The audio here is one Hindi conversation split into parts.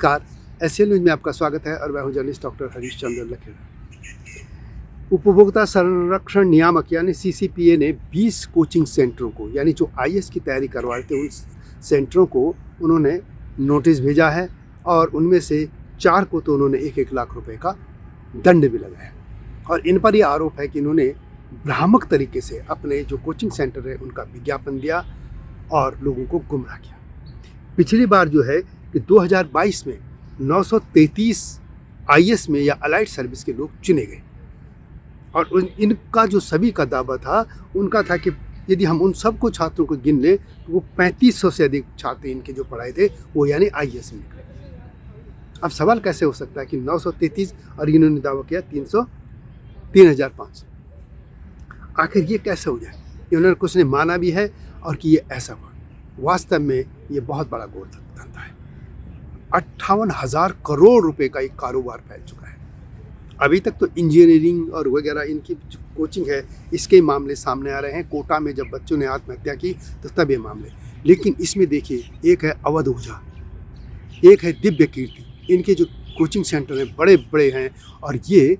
नमस्कार, एसएल न्यूज़ में आपका स्वागत है और मैं हूं जर्नलिस्ट डॉक्टर हरीश चंद्र लखेड़ा। उपभोक्ता संरक्षण नियामक यानी सीसीपीए ने 20 कोचिंग सेंटरों को यानी जो आईएएस की तैयारी करवा रहे थे उन सेंटरों को उन्होंने नोटिस भेजा है और उनमें से 4 को तो उन्होंने 1-1 लाख रुपए का दंड भी लगाया और इन पर यह आरोप है कि इन्होंने भ्रामक तरीके से अपने जो कोचिंग सेंटर है उनका विज्ञापन दिया और लोगों को गुमराह किया। पिछली बार जो है कि 2022 में 933 आईएएस में या अलाइड सर्विस के लोग चुने गए और इनका जो सभी का दावा था उनका था कि यदि हम उन सबको छात्रों को गिन लें तो वो 3500 से अधिक छात्र इनके जो पढ़ाए थे वो यानी आईएएस में निकले। अब सवाल कैसे हो सकता है कि 933 और इन्होंने दावा किया 3500। आखिर ये कैसे हो जाए? इन्होंने कुछ ने माना भी है और कि ये ऐसा हुआ। वास्तव में ये बहुत बड़ा धंधा है। 58,000 करोड़ रुपए का एक कारोबार फैल चुका है। अभी तक तो इंजीनियरिंग और वगैरह इनकी जो कोचिंग है इसके मामले सामने आ रहे हैं। कोटा में जब बच्चों ने आत्महत्या की तो तब ये मामले, लेकिन इसमें देखिए एक है अवध ऊर्जा, एक है दिव्य कीर्ति। इनके जो कोचिंग सेंटर हैं बड़े बड़े हैं और ये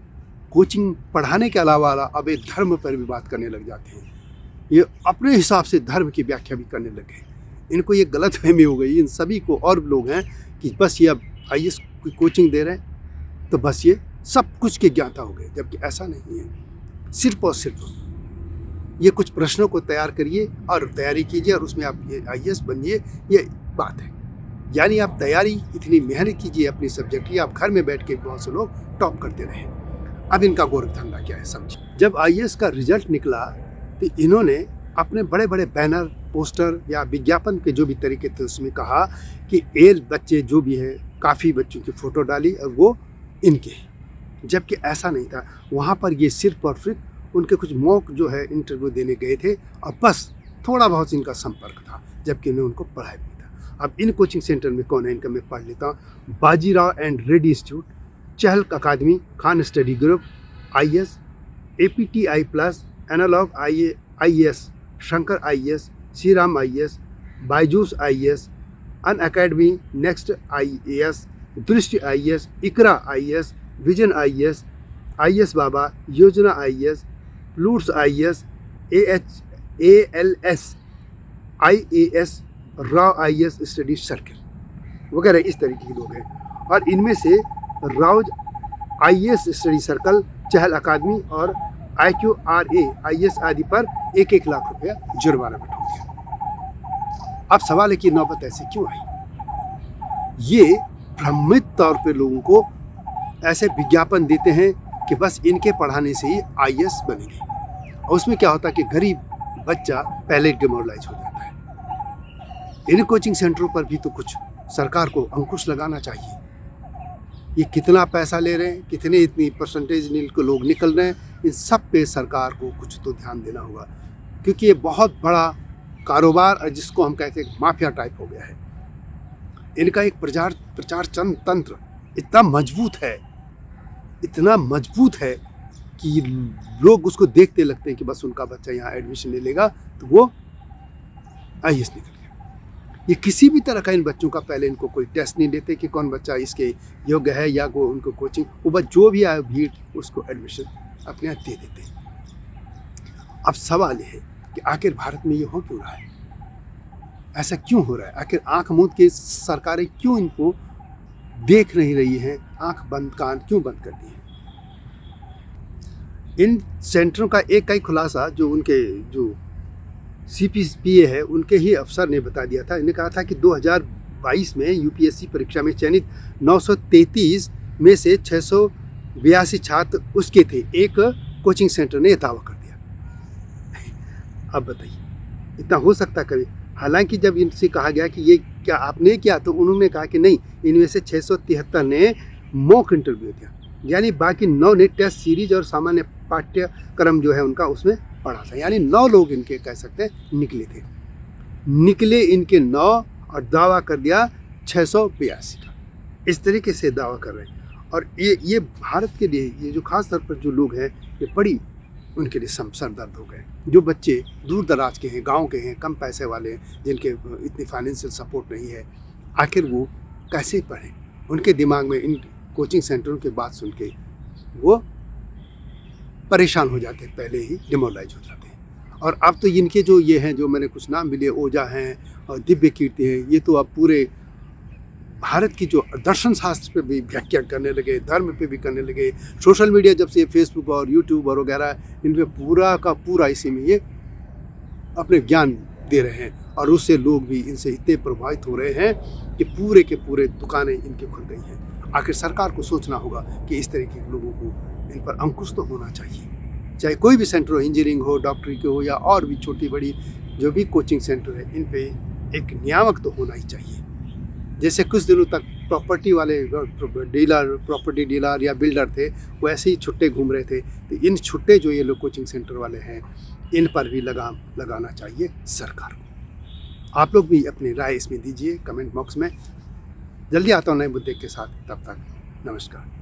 कोचिंग पढ़ाने के अलावा अब ये धर्म पर भी बात करने लग जाते हैं। ये अपने हिसाब से धर्म की व्याख्या भी करने लगे। इनको ये गलतफहमी हो गई इन सभी को और लोग हैं कि बस ये अब आईएएस की कोचिंग दे रहे हैं तो बस ये सब कुछ के ज्ञाता हो गए, जबकि ऐसा नहीं है। सिर्फ और सिर्फ ये कुछ प्रश्नों को तैयार करिए और तैयारी कीजिए और उसमें आप ये आईएएस बनिए, ये बात है। यानी आप तैयारी इतनी मेहनत कीजिए अपनी सब्जेक्ट की, आप घर में बैठ के बहुत से लोग टॉप करते रहे। अब इनका गोरख धंधा क्या है समझिए। जब आईएएस का रिजल्ट निकला तो इन्होंने अपने बड़े बड़े बैनर, पोस्टर या विज्ञापन के जो भी तरीके थे उसमें कहा कि ये बच्चे जो भी हैं, काफ़ी बच्चों की फ़ोटो डाली और वो इनके हैं, जबकि ऐसा नहीं था। वहाँ पर ये सिर्फ और सिर्फ उनके कुछ मॉक जो है इंटरव्यू देने गए थे और बस थोड़ा बहुत इनका संपर्क था, जबकि इन्होंने उनको पढ़ाया भी था। अब इन कोचिंग सेंटर में कौन है इनका मैं पढ़ लेता हूँ। Bajirao and Reddy institute, Chahal academy, Khan study group, IAS, APTI plus, analog IAS, Shankar IAS, Shri Ram IAS, Byju's IAS, Unacademy, next IAS, Drishti IAS, Iqra IAS, vision IAS, IAS Baba, Yojana IAS, Plutus IAS, ALS IAS, Rao IAS study circle वगैरह इस तरीके के लोग हैं। और इनमें से Rao IAS study circle, Chahal academy और IQRA आईएएस आदि पर 1-1 लाख रुपया जुर्माना बैठा दिया। अब सवाल है कि नौबत ऐसी क्यों आई? ये भ्रमित तौर पे लोगों को ऐसे विज्ञापन देते हैं कि बस इनके पढ़ाने से ही आईएएस बनेंगे और उसमें क्या होता है कि गरीब बच्चा पहले डिमोरलाइज हो जाता है। इन कोचिंग सेंटरों पर भी तो कुछ सरकार को अंकुश लगाना चाहिए। ये कितना पैसा ले रहे हैं, कितने इतनी परसेंटेज लोग निकल रहे हैं, इन सब पे सरकार को कुछ तो ध्यान देना होगा, क्योंकि ये बहुत बड़ा कारोबार और जिसको हम कहते हैं माफिया टाइप हो गया है। इनका एक प्रचार तंत्र इतना मजबूत है कि लोग उसको देखते लगते हैं कि बस उनका बच्चा यहाँ एडमिशन ले लेगा तो वो आईएएस निकल गया। ये किसी भी तरह का इन बच्चों का पहले इनको कोई टेस्ट नहीं लेते कि कौन बच्चा इसके योग्य है या को उनको कोचिंग, वो बस जो भी आए भीड़ उसको एडमिशन अपने आप दे देते हैं। अब सवाल ये है कि आखिर भारत में ये हो क्यों रहा है, ऐसा क्यों हो रहा है? आखिर आंख मूंद के सरकारें क्यों इनको देख नहीं रही हैं, आंख बंद कान क्यों बंद कर दी है? इन सेंटरों का एक का ही खुलासा जो उनके जो सीपीए है उनके ही अफसर ने बता दिया था। इन्हें कहा था कि 2022 में यूपीएससी परीक्षा में चयनित 933 में से 682 छात्र उसके थे। एक कोचिंग सेंटर ने यह दावा कर दिया। अब बताइए इतना हो सकता कभी? हालांकि जब इनसे कहा गया कि ये क्या आपने किया तो उन्होंने कहा कि नहीं, इनमें से 673 ने मॉक इंटरव्यू दिया, यानी बाकी 9 ने टेस्ट सीरीज और सामान्य पाठ्यक्रम जो है उनका उसमें पढ़ा था। यानी 9 लोग इनके कह सकते हैं निकले इनके 9 और दावा कर दिया 682 का। इस तरीके से दावा कर रहे हैं और ये भारत के लिए ये जो खास तौर पर जो लोग हैं ये बड़ी उनके लिए सर दर्द हो गए। जो बच्चे दूर दराज के हैं, गांव के हैं, कम पैसे वाले हैं, जिनके इतनी फाइनेंशियल सपोर्ट नहीं है, आखिर वो कैसे पढ़ें? उनके दिमाग में इन कोचिंग सेंटरों की बात सुन के वो परेशान हो जाते हैं, पहले ही डिमोरलाइज हो जाते हैं। और अब तो इनके जो ये हैं, जो मैंने कुछ नाम भी लिए, ओझा हैं और दिव्य कीर्ति हैं, ये तो अब पूरे भारत की जो दर्शन शास्त्र पे भी व्याख्या करने लगे, धर्म पे भी करने लगे। सोशल मीडिया जब से फेसबुक और यूट्यूब और वगैरह, इन पे पूरा का पूरा इसी में ये अपने ज्ञान दे रहे हैं, और उससे लोग भी इनसे इतने प्रभावित हो रहे हैं कि पूरे के पूरे दुकानें इनकी खुल गई हैं। आखिर सरकार को सोचना होगा कि इस तरह के लोगों को इन पर अंकुश तो होना चाहिए, चाहे कोई भी सेंटर हो, इंजीनियरिंग हो, डॉक्टरी के हो, या और भी छोटी बड़ी जो भी कोचिंग सेंटर है, इन पे एक नियामक तो होना ही चाहिए। जैसे कुछ दिनों तक प्रॉपर्टी वाले डीलर, प्रॉपर्टी डीलर या बिल्डर थे, वो ऐसे ही छुट्टे घूम रहे थे, तो इन छुट्टे जो ये लोग कोचिंग सेंटर वाले हैं, इन पर भी लगाम लगाना चाहिए सरकार को। आप लोग भी अपनी राय इसमें दीजिए कमेंट बॉक्स में। जल्दी आता हूँ नए मुद्दे के साथ, तब तक नमस्कार।